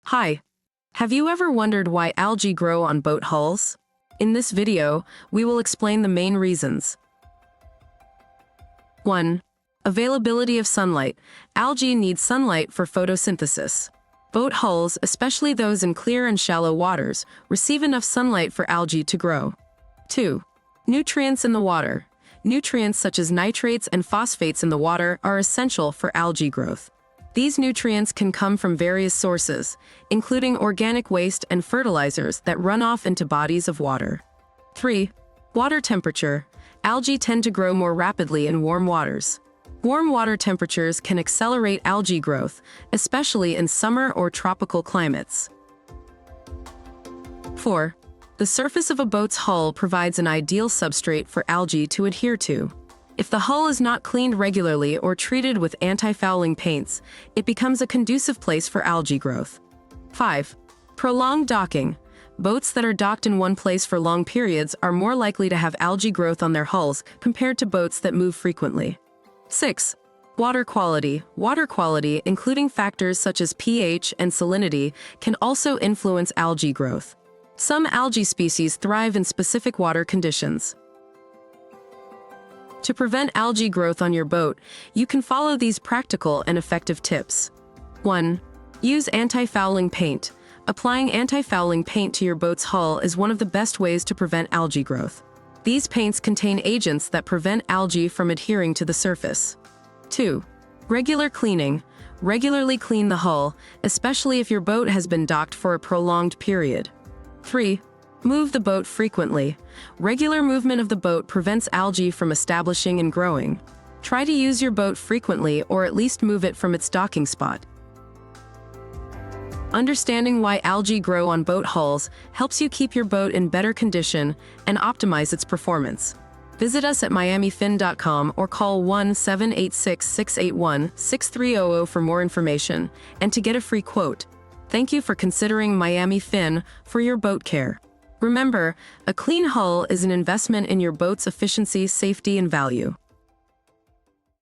Hi. Have you ever wondered why algae grow on boat hulls? In this video, we will explain the main reasons. 1. Availability of sunlight. Algae need sunlight for photosynthesis. Boat hulls, especially those in clear and shallow waters, receive enough sunlight for algae to grow. 2. Nutrients in the water. Nutrients such as nitrates and phosphates in the water are essential for algae growth. These nutrients can come from various sources, including organic waste and fertilizers that run off into bodies of water. 3. Water temperature. Algae tend to grow more rapidly in warm waters. Warm water temperatures can accelerate algae growth, especially in summer or tropical climates. 4. The surface of a boat's hull provides an ideal substrate for algae to adhere to. If the hull is not cleaned regularly or treated with anti-fouling paints, it becomes a conducive place for algae growth. 5. Prolonged docking. Boats that are docked in one place for long periods are more likely to have algae growth on their hulls compared to boats that move frequently. 6. Water quality. Water quality, including factors such as pH and salinity, can also influence algae growth. Some algae species thrive in specific water conditions. To prevent algae growth on your boat, you can follow these practical and effective tips. 1. Use anti-fouling paint. Applying anti-fouling paint to your boat's hull is one of the best ways to prevent algae growth. These paints contain agents that prevent algae from adhering to the surface. 2. Regular cleaning. Regularly clean the hull, especially if your boat has been docked for a prolonged period. 3. Move the boat frequently. Regular movement of the boat prevents algae from establishing and growing. Try to use your boat frequently or at least move it from its docking spot. Understanding why algae grow on boat hulls helps you keep your boat in better condition and optimize its performance. Visit us at miamifin.com or call 1-786-681-6300 for more information and to get a free quote. Thank you for considering Miami Fin for your boat care. Remember, a clean hull is an investment in your boat's efficiency, safety, and value.